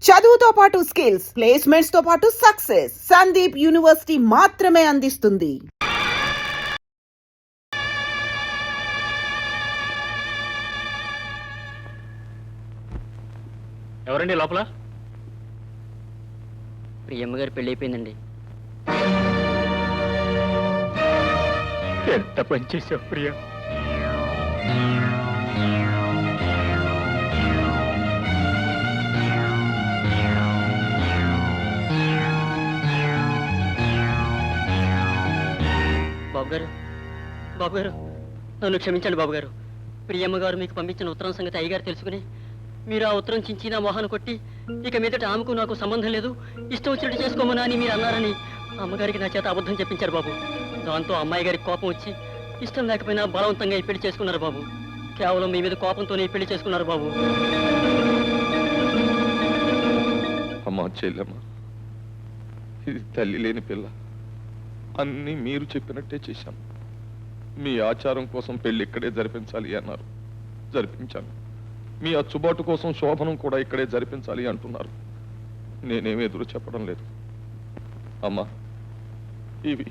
చదువుతో పాటు skills, placements తో పాటు సక్సెస్ సందీప్ యూనివర్సిటీ మాత్రమే అందిస్తుంది. ఎవరండి లోపల? ప్రియమ్మ గారు పెళ్లి అయిపోయిందండి. ఎంత పని చేసావు ప్రియ. బాబు గారు నన్ను క్షమించండి బాబు గారు. ప్రియమ్మ గారు మీకు పంపించిన ఉత్తరం సంగతి అయ్యగారు తెలుసుకుని మీరు ఆ ఉత్తరం చించి నా మొహాన్ని కొట్టి ఇక మీదట ఆమెకు నాకు సంబంధం లేదు, ఇష్టం వచ్చినట్టు చేసుకోమని అని మీరు అన్నారని అమ్మగారికి నా చేత అబద్ధం చెప్పించారు బాబు. దాంతో అమ్మాయి గారికి కోపం వచ్చి ఇష్టం లేకపోయినా బలవంతంగా ఈ పెళ్లి చేసుకున్నారు బాబు. కేవలం మీ మీద కోపంతోనే ఈ పెళ్లి చేసుకున్నారు బాబు. అమ్మా చెల్లెమ్మ, ఇది తల్లి లేని పిల్ల. అన్నీ మీరు చెప్పినట్టే చేశాను. మీ ఆచారం కోసం పెళ్లి ఇక్కడే జరిపించాలి అన్నారు, జరిపించాను. మీ అచ్చుబాటు కోసం శోభనం కూడా ఇక్కడే జరిపించాలి అంటున్నారు. నేనేమి ఎదురు చెప్పడం లేదు. అమ్మా, ఇవి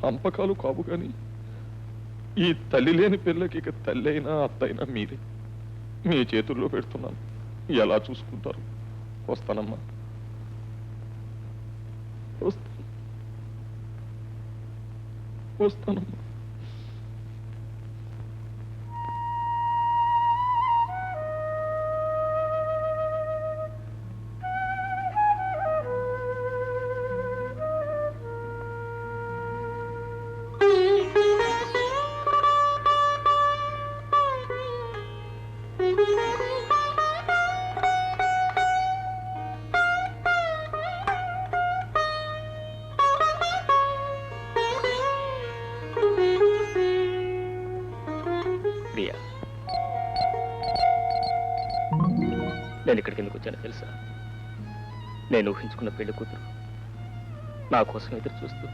అంపకాలు కావు కానీ ఈ తల్లి లేని పిల్లకి ఇక తల్లి అయినా అత్తైనా మీరే. మీ చేతుల్లో పెడుతున్నాను, ఎలా చూసుకుంటారు. వస్తానమ్మా, వస్తానమ్మా. నేను ఇక్కడికి ఎందుకు వచ్చానో తెలుసా? నేను ఊహించుకున్న పెళ్లి కూతురు నా కోసం ఎదురు చూస్తూ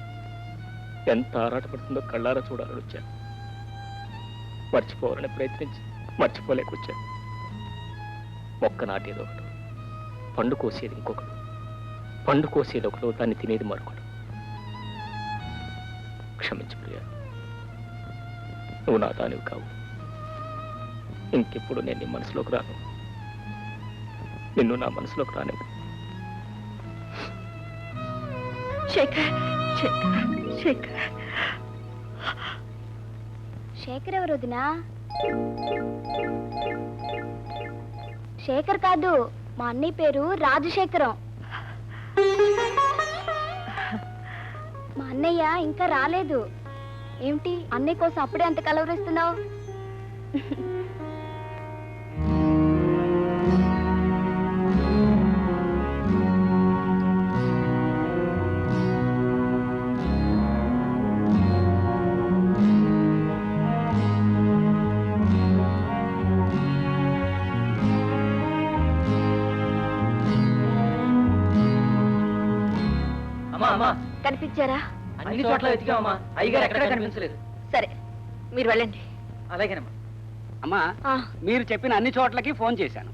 ఎంత ఆరాటపడుతుందో కళ్ళారా చూడాలని వచ్చాను. మర్చిపోవాలని ప్రయత్నించి మర్చిపోలేకొచ్చాను. మొక్క నాటేది ఒకడు, పండు కోసేది ఇంకొకడు, పండు కోసేది ఒకడు, దాన్ని తినేది మరొకడు. క్షమించు ప్రియా, నువ్వు నా దానివి కావు. ఇంకెప్పుడు నేను నీ మనసులోకి రాను, నిన్ను నా మనసులోకి రానివ్వు. శేఖర్ శేఖర్ ఎవరు వదినా? శేఖర్ కాదు, మా అన్నయ్య పేరు రాజశేఖరం. మా అన్నయ్య ఇంకా రాలేదు. ఏమిటి అన్నయ్య కోసం అప్పుడే అంత కలవరిస్తున్నావు? కనిపించారా? అన్ని చోట్ల వెతికామమ్మా, అయ్యగారు ఎక్కడా కనిపించలేదు. సరే, మీరు వెళ్ళండి. అలాగేనమ్మా. అమ్మా, మీరు చెప్పిన అన్ని చోట్లకి ఫోన్ చేశాను,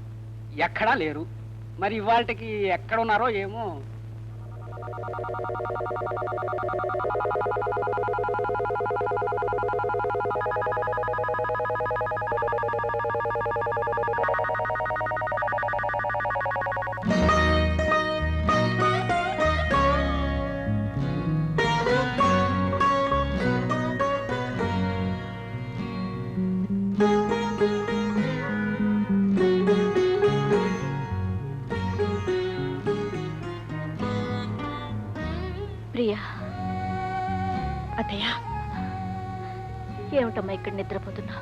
ఎక్కడా లేరు. మరి ఇవాళకి ఎక్కడ ఉన్నారో ఏమో. ప్రియా, అత్తయ్య, ఏమిటమ్మా ఇక్కడ నిద్రపోతున్నా?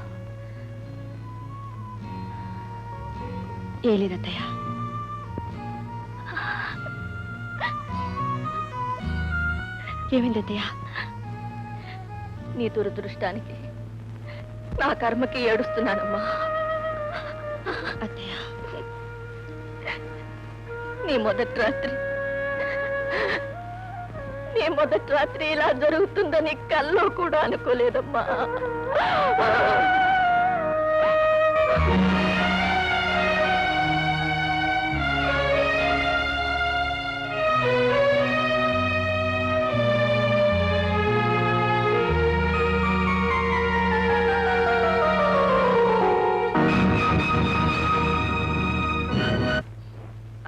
ఏ లేదత్తయ్య. ఏమైందత్తయ్య? నీ దురదృష్టానికి నా కర్మకి ఏడుస్తున్నానమ్మా. అత్తయ్య, నీ మొదటి రాత్రి ఇలా జరుగుతుందని కల్లో కూడా అనుకోలేదమ్మా.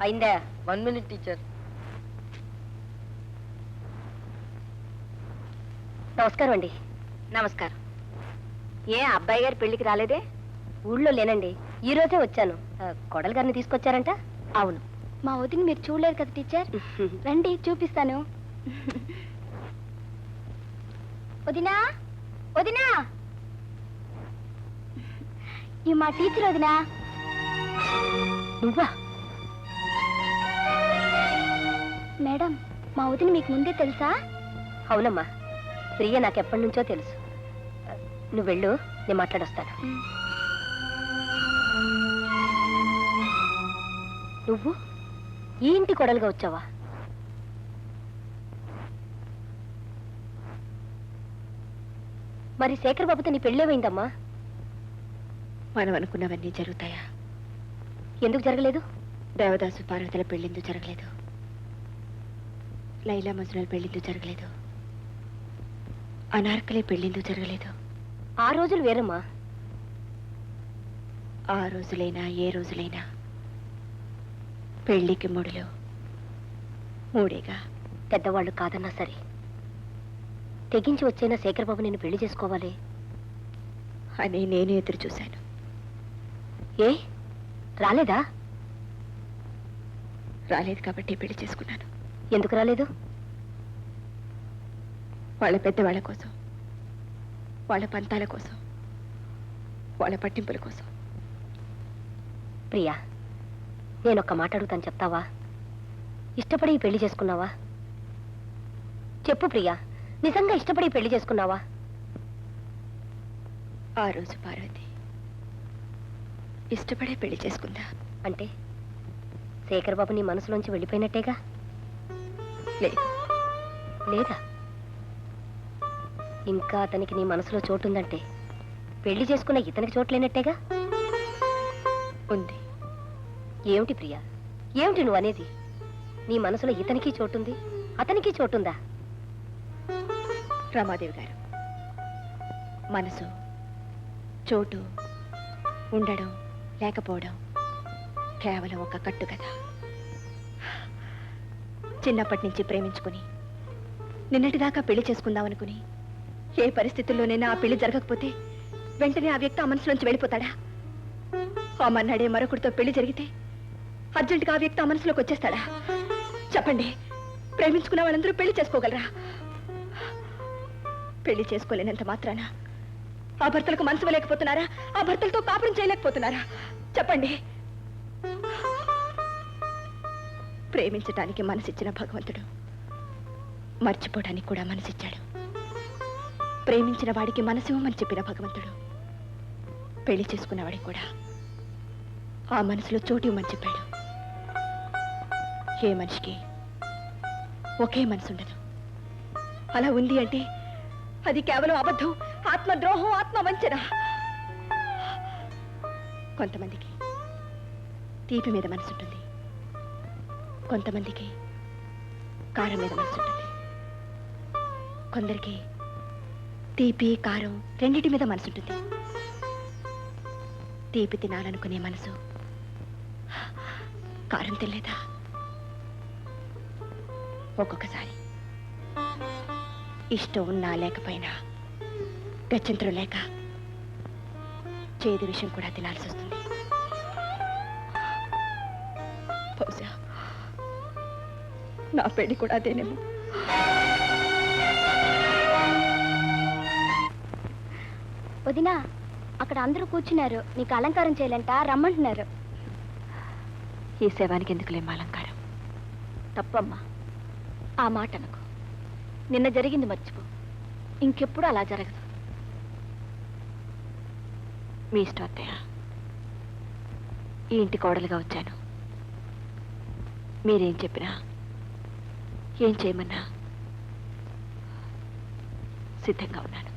అయిందా 1 minute టీచర్. నమస్కారం అండి. నమస్కారం. ఏ అబ్బాయి గారి పెళ్లికి రాలేదే? ఊళ్ళో లేనండి, ఈ రోజే వచ్చాను. కొడలు గారిని తీసుకొచ్చారంట? అవును. మా వదిని మీరు చూడలేరు కదా టీచర్. రండి చూపిస్తాను. వదినా, వదినా, ఈ మా టీచర్ వదినా. నువ్వా? మేడం, మా వదిన మీకు ముందే తెలుసా? అవునమ్మా, ప్రియ నాకు ఎప్పటి నుంచో తెలుసు. నువ్వు వెళ్ళు, నేను మాట్లాడొస్తాను. నువ్వు ఈ ఇంటి కొడలుగా వచ్చావా? మరి శేఖర్ బాబుతో నీ పెళ్ళేమైందమ్మా? మనం అనుకున్నవన్నీ జరుగుతాయా? ఎందుకు జరగలేదు? దేవదాసు పార్వతుల పెళ్ళిందు జరగలేదు, లైలా మజ్నుల పెళ్ళిందు జరగలేదు, అనార్కలి పెళ్ళిందు జరగలేదు. ఆ రోజులు వేరమ్మా. ఆ రోజులైనా ఏ రోజులైనా పెళ్లికి ముడిలో మూడేగా. పెద్దవాళ్ళు కాదన్నా సరే, తెగించి వచ్చైనా శేఖర్ బాబు నేను పెళ్లి చేసుకోవాలి అని నేను ఎదురు చూశాను. ఏ రాలేదా? రాలేదు కాబట్టి పెళ్లి చేసుకున్నాను. ఎందుకు రాలేదు? వాళ్ళ పెద్దవాళ్ళ కోసం, వాళ్ళ పంతాల కోసం, వాళ్ళ పట్టింపుల కోసం. ప్రియా, నేనొక్క మాట అడుగుతాను, చెప్తావా? ఇష్టపడి పెళ్లి చేసుకున్నావా? చెప్పు ప్రియా, నిజంగా ఇష్టపడి పెళ్లి చేసుకున్నావా? ఆ రోజు పార్వతి ఇష్టపడే పెళ్లి చేసుకుందా. అంటే శేఖర్ బాబు నీ మనసులోంచి వెళ్ళిపోయినట్టేగా? లేదు. లేదా? ఇంకా అతనికి నీ మనసులో చోటుందంటే పెళ్లి చేసుకున్న ఇతనికి చోట్లేనట్టేగా? ఉంది. ఏమిటి ప్రియా, ఏమిటి నువ్వు అనేది? నీ మనసులో ఇతనికి చోటుంది, అతనికి చోటుందా? రమాదేవి గారు, మనసు, చోటు, ఉండడం లేకపోవడం కేవలం ఒక కట్టు కదా. చిన్నప్పటి నుంచి ప్రేమించుకుని నిన్నటిదాకా పెళ్లి చేసుకుందామనుకుని ఏ పరిస్థితుల్లోనైనా ఆ పెళ్లి జరగకపోతే వెంటనే ఆ వ్యక్తి ఆ మనసులోంచి వెళ్ళిపోతాడా? ఆ మన్నాడే మరొకరితో పెళ్లి జరిగితే అర్జెంటుగా ఆ వ్యక్తి ఆ మనసులోకి వచ్చేస్తాడా? చెప్పండి, ప్రేమించుకున్న వాళ్ళందరూ పెళ్లి చేసుకోగలరా? పెళ్లి చేసుకోలేనంత మాత్రాన ఆ భర్తలకు మనసు లేకపోతున్నారా? ఆ భర్తలతో కాపురం చేయలేకపోతున్నారా? చెప్పండి. ప్రేమించటానికి మనసిచ్చిన భగవంతుడు మర్చిపోవడానికి కూడా మనసిచ్చాడు. ప్రేమించిన వాడికి మనసివ్వమని చెప్పిన భగవంతుడు పెళ్లి చేసుకున్న వాడికి కూడా ఆ మనసులో చోటు ఇవ్వమని చెప్పాడు. ఏ మనిషికి ఒకే మనసు ఉండదు. అలా ఉంది అంటే అది కేవలం అబద్ధం, ఆత్మద్రోహం, ఆత్మవంచన. కొంతమందికి తీపి మీద మనసు ఉంటుంది, కొంతమందికి కారం మీద మనసు ఉంటుంది, కొందరికి తీపి కారం రెండిటి మీద మనసు ఉంటుంది. తీపి తినాలనుకునే మనసు కారం తినలేదా? ఒక్కొక్కసారి ఇష్టం ఉన్నా లేకపోయినా గత్యంతరం లేక చేదు విషయం కూడా తినాల్సి వస్తుంది. బహుశా నా పెళ్లి కూడా అదేనేమో. వదినా, అక్కడ అందరూ కూర్చున్నారు, నీకు అలంకారం చేయాలంట, రమ్మంటున్నారు. ఈ శవానికి ఎందుకులేం అలంకారం? తప్పమ్మా, ఆ మాట అనకు. నిన్న జరిగింది మర్చిపో, ఇంకెప్పుడు అలా జరగదు. మీ ఇష్టం అత్తయ్య. ఈ ఇంటి కోడలుగా వచ్చాను. మీరేం చెప్పినా, ఏం చేయమన్నా సిద్ధంగా ఉన్నాను.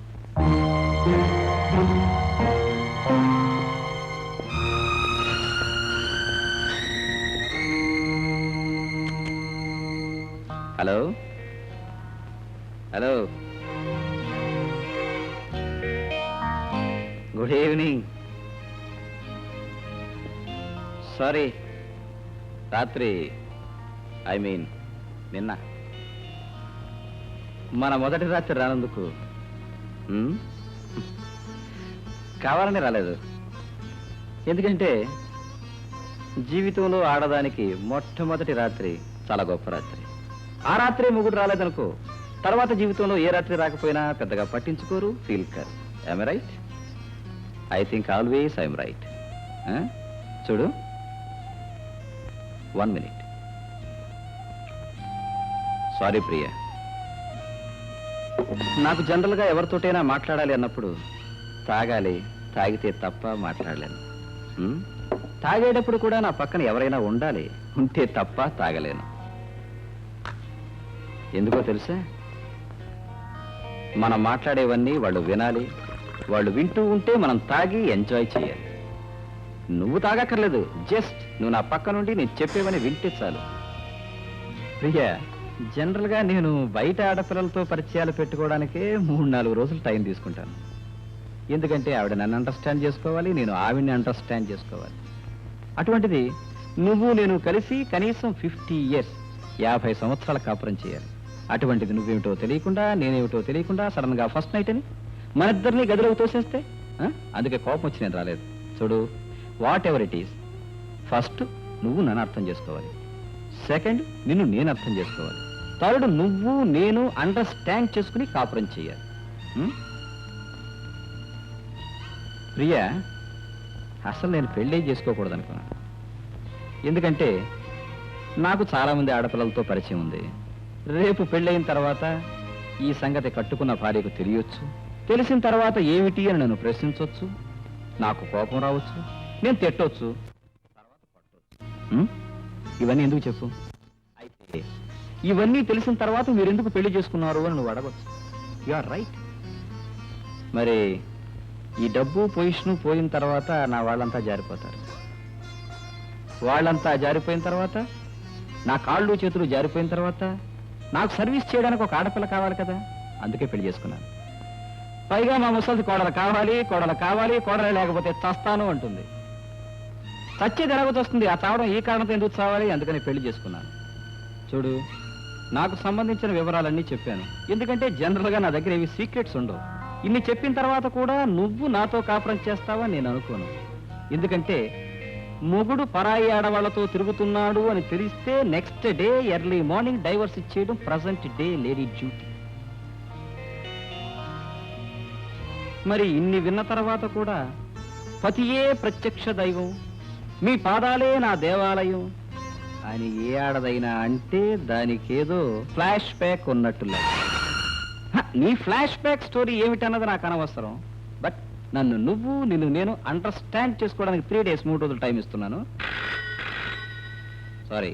Hello hello, good evening. Sorry, రాత్రి ఐ మీన్ నిన్న మన మొదటి రాత్రి రానందుకు కావాలని రాలేదు. ఎందుకంటే జీవితంలో ఆడదానికి మొట్టమొదటి రాత్రి చాలా గొప్ప రాత్రి. ఆ రాత్రి మొగుడు రాలేదనుకో, తర్వాత జీవితంలో ఏ రాత్రి రాకపోయినా పెద్దగా పట్టించుకోరు, feel car. I'm right? I think always I'm right. చూడు, 1 minute. సారీ ప్రియ, నాకు జనరల్గా ఎవరితోటైనా మాట్లాడాలి అన్నప్పుడు తాగాలి, తాగితే తప్ప మాట్లాడలేను. తాగేటప్పుడు కూడా నా పక్కన ఎవరైనా ఉండాలి, ఉంటే తప్ప తాగలేను. ఎందుకో తెలుసా? మనం మాట్లాడేవన్నీ వాళ్ళు వినాలి, వాళ్ళు వింటూ ఉంటే మనం తాగి ఎంజాయ్ చేయాలి. నువ్వు తాగక్కర్లేదు, జస్ట్ నువ్వు నా పక్క నుండి నేను చెప్పేవని వింటే చాలు. ప్రియా, జనరల్గా నేను బయట ఆడపిల్లలతో పరిచయాలు పెట్టుకోవడానికే 3-4 రోజులు టైం తీసుకుంటాను. ఎందుకంటే ఆవిడ నన్ను అండర్స్టాండ్ చేసుకోవాలి, నేను ఆవిడ్ని అండర్స్టాండ్ చేసుకోవాలి. అటువంటిది నువ్వు నేను కలిసి కనీసం 50 years 50 సంవత్సరాల కాపురం చేయాలి. అటువంటిది నువ్వేమిటో తెలియకుండా నేనేమిటో తెలియకుండా సడన్ గా ఫస్ట్ నైట్ అని మన ఇద్దరిని గదిలోకి తోసేస్తే అందుకే కోపం వచ్చి నేను రాలేదు. చూడు, what ever it is, first నువ్వు నన్ను అర్థం చేసుకోవాలి, సెకండ్ నిన్ను నేను అర్థం చేసుకోవాలి, థర్డ్ నువ్వు నేను అండర్స్టాండ్ చేసుకుని కాపురం చేయాలి. ప్రియా, అసలు నేను పెళ్ళే చేసుకోకూడదు అనుకున్నాను. ఎందుకంటే నాకు చాలా మంది ఆడపిల్లలతో పరిచయం ఉంది. రేపు పెళ్ళయిన తర్వాత ఈ సంగతి కట్టుకున్న భార్యకు తెలియచ్చు. తెలిసిన తర్వాత ఏమిటి అని నన్ను ప్రశ్నించవచ్చు, నాకు కోపం రావచ్చు, నేను తిట్టవచ్చు, తర్వాత పట్టవచ్చు. ఇవన్నీ ఎందుకు చెప్పు? అయితే ఇవన్నీ తెలిసిన తర్వాత మీరెందుకు పెళ్లి చేసుకున్నారు అని నువ్వు అడగచ్చు. You are right. మరి ఈ డబ్బు పొజిషన్ పోయిన తర్వాత నా వాళ్ళంతా జారిపోతారు. వాళ్ళంతా జారిపోయిన తర్వాత, నా కాళ్ళు చేతులు జారిపోయిన తర్వాత నాకు సర్వీస్ చేయడానికి ఒక ఆడపిల్ల కావాలి కదా, అందుకే పెళ్లి చేసుకున్నాను. పైగా మా ముసలి కోడలు కావాలి, కోడలు కావాలి, కోడలు లేకపోతే చస్తాను అంటుంది. చచ్చేది ఎలాగొస్తుంది? ఆ చావడం ఈ కారణంతో ఎందుకు చావాలి? అందుకని పెళ్లి చేసుకున్నాను. చూడు, నాకు సంబంధించిన వివరాలన్నీ చెప్పాను. ఎందుకంటే జనరల్గా నా దగ్గర ఏవి సీక్రెట్స్ ఉండవు. ఇన్ని చెప్పిన తర్వాత కూడా నువ్వు నాతో కాపురం చేస్తావని నేను అనుకోను. ఎందుకంటే మొగుడు పరాయి ఆడవాళ్లతో తిరుగుతున్నాడు అని తెలిస్తే next day early morning divorce ఇచ్చేయడం ప్రజెంట్ డే లేడీ డ్యూటీ. మరి ఇన్ని విన్న తర్వాత కూడా పతియే ప్రత్యక్ష దైవం, మీ పాదాలే నా దేవాలయం అని ఏ ఆడదైనా అంటే దానికేదో ఫ్లాష్ బ్యాక్ ఉన్నట్టులే. నీ ఫ్లాష్ బ్యాక్ స్టోరీ ఏమిటన్నది నాకు అనవసరం. బట్ నన్ను నువ్వు, నిన్ను నేను అండర్స్టాండ్ చేసుకోవడానికి 3 days 3 రోజులు టైం ఇస్తున్నాను. Sorry.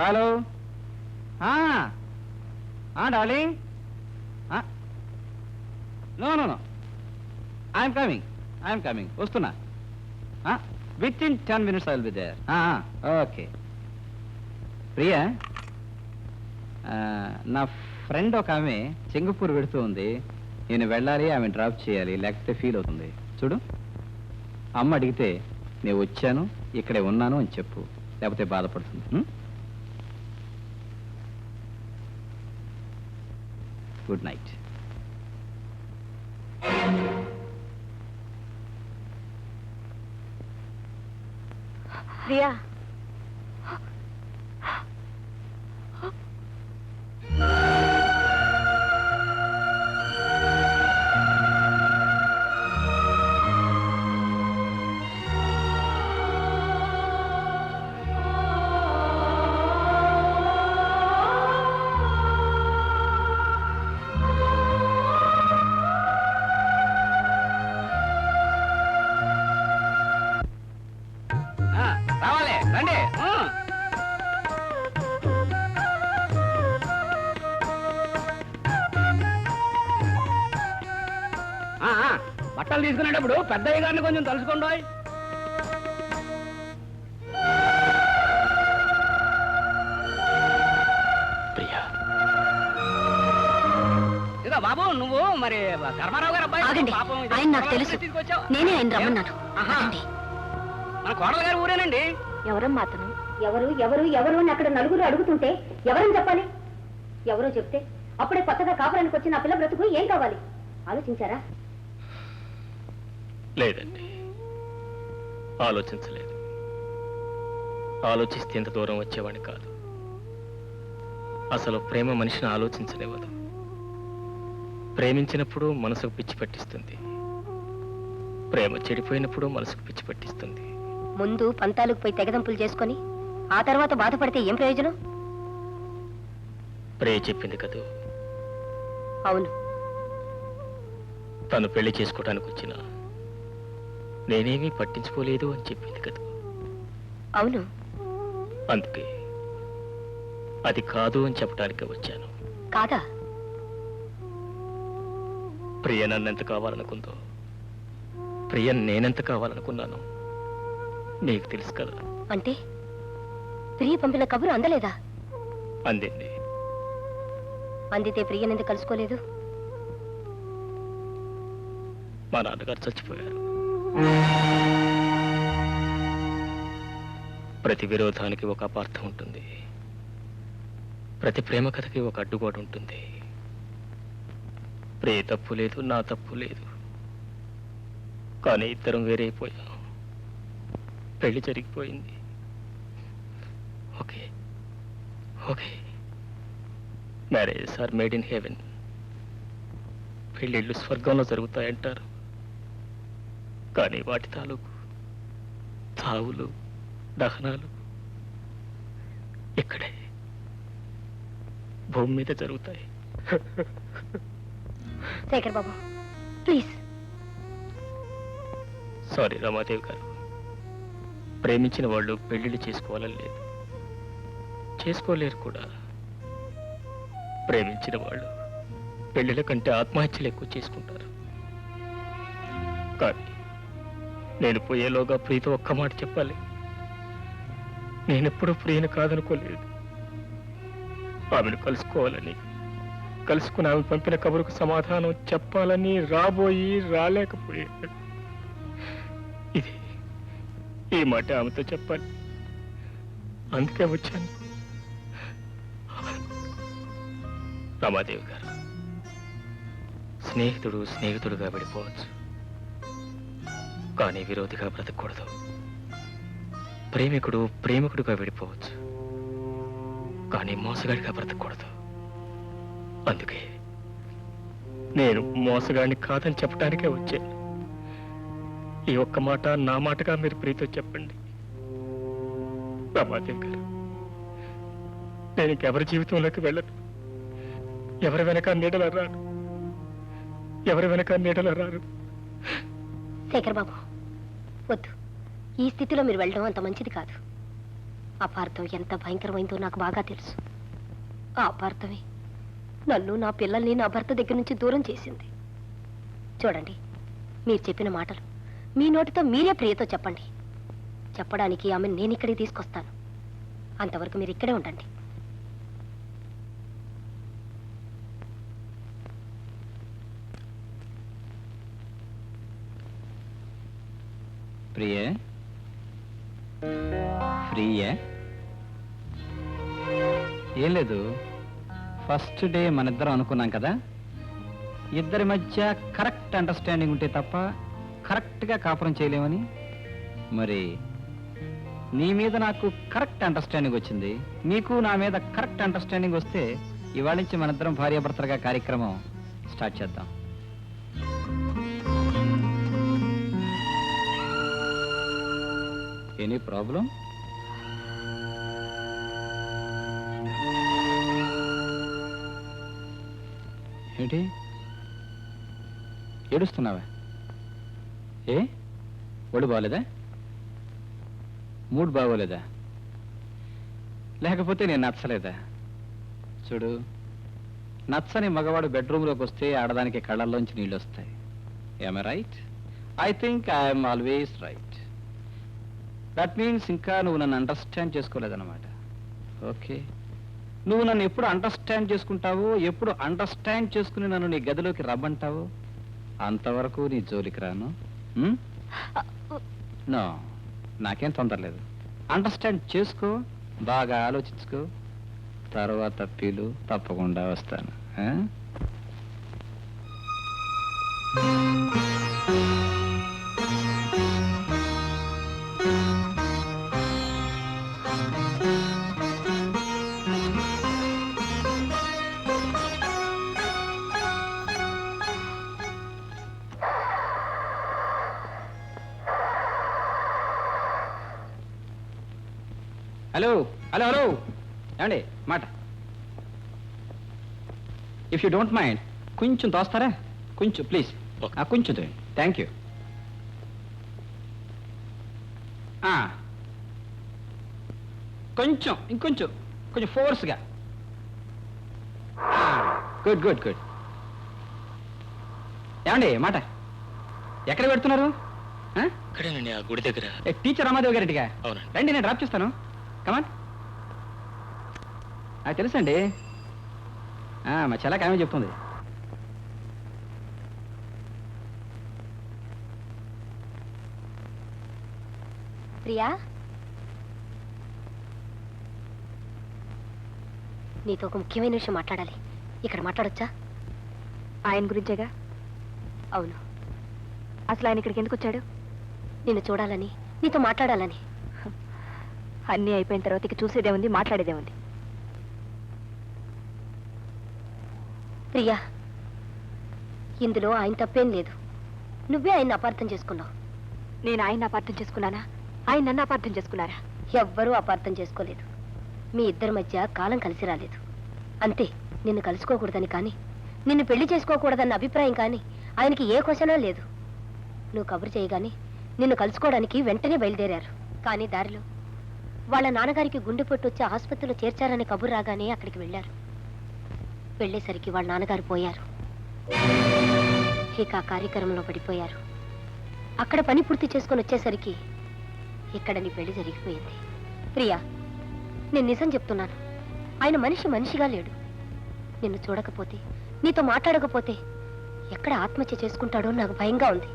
Hello darling. No no no, I'm coming. వస్తున్నా. Within 10 minutes I will be there. Okay. Priya, నా ఫ్రెండ్ ఒక ఆమె సింగపూర్ వెళుతూ ఉంది. నేను వెళ్ళాలి, ఆమె డ్రాప్ చేయాలి, లేకపోతే ఫీల్ అవుతుంది. చూడు, అమ్మ అడిగితే నేను వచ్చాను, ఇక్కడే ఉన్నాను అని చెప్పు, లేకపోతే బాధపడుతుంది. Good night. ప్రియా, రావాలి, రండి. బట్టలు తీసుకునేటప్పుడు పెద్దయ్య గారిని కొంచెం తలుసుకోండి. ప్రియా, ఇదో బాబు నువ్వు మరి ధర్మారావు గారు అబ్బాయి ఆగండి, పాపం ఇది ఆయన నాకు తెలుసు. తీసుకొచ్చావు. నేనే ఆయన రమ్మన్నాను. ఆహా. ఆగండి. మన కోడలు గారు ఊరేనండి. ఎవరమ్మా అతను? ఎవరు ఎవరు ఎవరు అని అక్కడ నలుగురు అడుగుతుంటే ఎవరని చెప్పాలి? ఎవరో చెప్తే అప్పుడే కొత్తగా కాపురానికి వచ్చిన ఆ పిల్ల బ్రతుకు ఏం కావాలి ఆలోచించారా? లేదండి, ఆలోచించలేదు. ఆలోచిస్తే ఇంత దూరం వచ్చేవాడిని కాదు. అసలు ప్రేమ మనిషిని ఆలోచించలేవదు. ప్రేమించినప్పుడు మనసుకు పిచ్చి పట్టిస్తుంది, ప్రేమ చెడిపోయినప్పుడు మనసుకు పిచ్చి పట్టిస్తుంది. ముందు పంతాలకు పోయి తెగదంపులు చేసుకొని ఆ తర్వాత బాధపడితే ఏం ప్రయోజనం? ప్రే చెప్పింది కదూ, అవును, తను పెళ్లి చేసుకోవడానికి వచ్చినా నేనేమీ పట్టించుకోలేదు అని చెప్పింది కదా. అవును. అందుకే అది కాదు అని చెప్పడానికే వచ్చాను. కాదా? ప్రియ నన్నెంత కావాలనుకుందో ప్రియ నేనెంత కావాలనుకున్నాను నీకు తెలుసు కదా. అంటే ప్రియ పంపిన కబురు అందలేదా? అందింది. అందితే ప్రియనెందుకు కలుసుకోలేదు? మా నాన్నగారు చచ్చిపోయారు. ప్రతి విరోధానికి ఒక అపార్థం ఉంటుంది, ప్రతి ప్రేమ కథకి ఒక అడ్డుగోడ ఉంటుంది. ప్రియ తప్పు లేదు, నా తప్పు లేదు, కానీ ఇద్దరం వేరైపోయాం. పెళ్లి జరిగిపోయింది. Okay okay, marriages are made in heaven. పెళ్ళిళ్ళు స్వర్గంలో జరుగుతాయంటారు, కానీ వాటి తాలూకు చావులు దహనాలు ఇక్కడే భూమి మీద జరుగుతాయి. శేఖర్ బాబు ప్లీజ్. సారీ రమాదేవి గారు, ప్రేమించిన వాళ్ళు పెళ్లిళ్ళు చేసుకోవాలని లేదు, చేసుకోలేరు కూడా. ప్రేమించిన వాళ్ళు పెళ్లిళ్ళ కంటే ఆత్మహత్యలు ఎక్కువ చేసుకుంటారు. కానీ నేను పోయేలోగా ప్రియతో ఒక్క మాట చెప్పాలి. నేనెప్పుడూ ప్రియను కాదనుకోలేదు. ఆమెను కలుసుకోవాలని, కలుసుకుని ఆమె పంపిన కబురుకు సమాధానం చెప్పాలని రాబోయి రాలేకపోయాడు. ఇది ఈ మాట ఆమెతో చెప్పాలి, అందుకే వచ్చాను. రమాదేవి గారు, స్నేహితుడు స్నేహితుడుగా విడిపోవచ్చు, కానీ విరోధిగా బ్రతకూడదు. ప్రేమికుడు ప్రేమికుడుగా విడిపోవచ్చు, కానీ మోసగాడిగా బ్రతకూడదు. అందుకే నేను మోసగాడిని కాదని చెప్పడానికే వచ్చాను. ఈ ఒక్క మాట నా మాటగా మీరు ప్రీతో చెప్పండి. రమాదేవి గారు, నేను ఇంకెవరి జీవితంలోకి వెళ్ళను. ఎవరి వెనక నీడలు రాను, ఎవరి వెనక నీడలు రాను. శేఖర్ బాబు వద్దు, ఈ స్థితిలో మీరు వెళ్ళడం అంత మంచిది కాదు. అపార్థం ఎంత భయంకరమైందో నాకు బాగా తెలుసు. ఆ అపార్థమే నన్ను, నా పిల్లల్ని నా భర్త దగ్గర నుంచి దూరం చేసింది. చూడండి, మీరు చెప్పిన మాటలు మీ నోటితో మీరే ప్రియతో చెప్పండి. చెప్పడానికి ఆమెను నేను ఇక్కడికి తీసుకొస్తాను. అంతవరకు మీరు ఇక్కడే ఉండండి. ప్రియే, ప్రియే, ఏం లేదు, ఫస్ట్ డే మనిద్దరం అనుకున్నాం కదా, ఇద్దరి మధ్య కరెక్ట్ అండర్స్టాండింగ్ ఉంటే తప్ప కరెక్ట్గా కాపురం చేయలేమని. మరి నీ మీద నాకు కరెక్ట్ అండర్స్టాండింగ్ వచ్చింది, నీకు నా మీద కరెక్ట్ అండర్స్టాండింగ్ వస్తే ఇవాళ నుంచి మనిద్దరం భార్యాభర్తలుగా కార్యక్రమం స్టార్ట్ చేద్దాం. Any problem? ఏంటి ఏడుస్తున్నావా? ఏ ఒళ్ళు బాగోలేదా? మూడ్ బాగోలేదా? లేకపోతే నేను నచ్చలేదా? చూడు, నచ్చని మగవాడు బెడ్రూమ్లోకి వస్తే ఆడదానికి కళ్ళల్లోంచి నీళ్ళు వస్తాయి. I right? I think I'm always right. That means ఇంకా నువ్వు నన్ను అండర్స్టాండ్ చేసుకోలేదన్నమాట. ఓకే, నువ్వు నన్ను ఎప్పుడు అండర్స్టాండ్ చేసుకుంటావో, ఎప్పుడు అండర్స్టాండ్ చేసుకుని నన్ను నీ గదిలోకి రమ్మంటావో అంతవరకు నీ జోలికి రాను. నో, నాకేం తొందర లేదు. అండర్స్టాండ్ చేసుకో, బాగా ఆలోచించుకో, తర్వాత పిలు, తప్పకుండా వస్తాను. హలో హలో హలో, ఏమండి మాట. ఇఫ్ యూ డోంట్ మైండ్ కొంచెం తోస్తారా? కొంచెం ప్లీజ్, కొంచెం చూడండి. Thank you. కొంచెం ఇంకొంచెం, కొంచెం ఫోర్స్గా. Good good good. ఏమండి మాట, ఎక్కడ పెడుతున్నారు? ఇక్కడేనండి, ఆ గుడి దగ్గర. టీచర్ రామాదేవి గారింటిగా? అవునండి. రండి, నేను డ్రాప్ చేస్తాను. కమాన్. నాకు తెలుసండి, మా చెల్లకి ఆమె చెప్తుంది. ప్రియా, నీతో ఒక ముఖ్యమైన విషయం మాట్లాడాలి. ఇక్కడ మాట్లాడొచ్చా? ఆయన గురించేగా? అవును, అసలు ఆయన ఇక్కడికి ఎందుకు వచ్చాడు? నిన్ను చూడాలని, నీతో మాట్లాడాలని. అన్నీ అయిపోయిన తర్వాత ఇక చూసేదే ఉంది, మాట్లాడేదే ఉంది. ప్రియా, ఇందులో ఆయన తప్పేం లేదు. నువ్వే ఆయన్ని అపార్థం చేసుకున్నావు. నేను ఆయన అపార్థం చేసుకున్నానా? ఆయన నన్ను అపార్థం చేసుకున్నారా? ఎవ్వరూ అపార్థం చేసుకోలేదు. మీ ఇద్దరి మధ్య కాలం కలిసి రాలేదు అంతే. నిన్ను కలుసుకోకూడదని కానీ, నిన్ను పెళ్లి చేసుకోకూడదన్న అభిప్రాయం కానీ ఆయనకి ఏ క్వశ్చనా లేదు. నువ్వు కబురు చేయగాని నిన్ను కలుసుకోవడానికి వెంటనే బయలుదేరారు. కానీ దారిలో వాళ్ళ నాన్నగారికి గుండెపోటు వచ్చి ఆసుపత్రిలో చేర్చారని కబురు రాగానే అక్కడికి వెళ్ళారు. వెళ్ళేసరికి వాళ్ళ నాన్నగారు పోయారు. ఇక ఆ కార్యక్రమంలో పడిపోయారు. అక్కడ పని పూర్తి చేసుకొని వచ్చేసరికి ఇక్కడ నీ పెళ్లి జరిగిపోయింది. ప్రియా, నేను నిజం చెప్తున్నాను. ఆయన మనిషిగా లేడు. నిన్ను చూడకపోతే, నీతో మాట్లాడకపోతే ఎక్కడ ఆత్మహత్య చేసుకుంటాడో నాకు భయంగా ఉంది.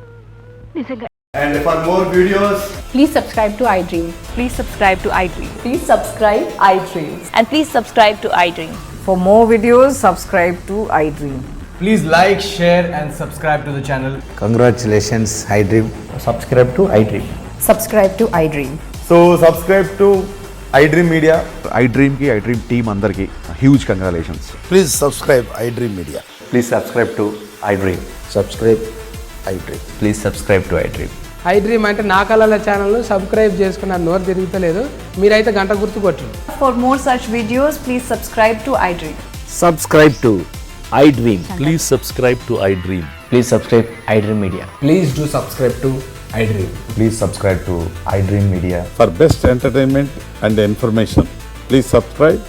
నిజంగా. And for more videos, please subscribe to iDream. Please subscribe to iDream. Please subscribe iDream. And please subscribe to iDream. For more videos, subscribe to iDream. please like, share and subscribe to the channel. Congratulations, iDream. Subscribe to iDream. Subscribe to iDream. So subscribe to iDream Media. iDream ki iDream team andarki huge congratulations. Please subscribe iDream Media. Please subscribe to iDream. Subscribe iDream. Please subscribe to iDream. iDream అంటే నా కళల channel subscribe చేసుకున్న నోరు తిరుగుతలేదు. మీరైతే గంట గుర్తు కొట్టండి. For more such videos, please subscribe to iDream. Subscribe to iDream. Please subscribe to iDream. Please subscribe iDream Media. Please do subscribe to iDream. Please subscribe to iDream Media. For best entertainment and information, please subscribe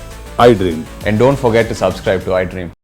iDream. And don't forget to subscribe to iDream.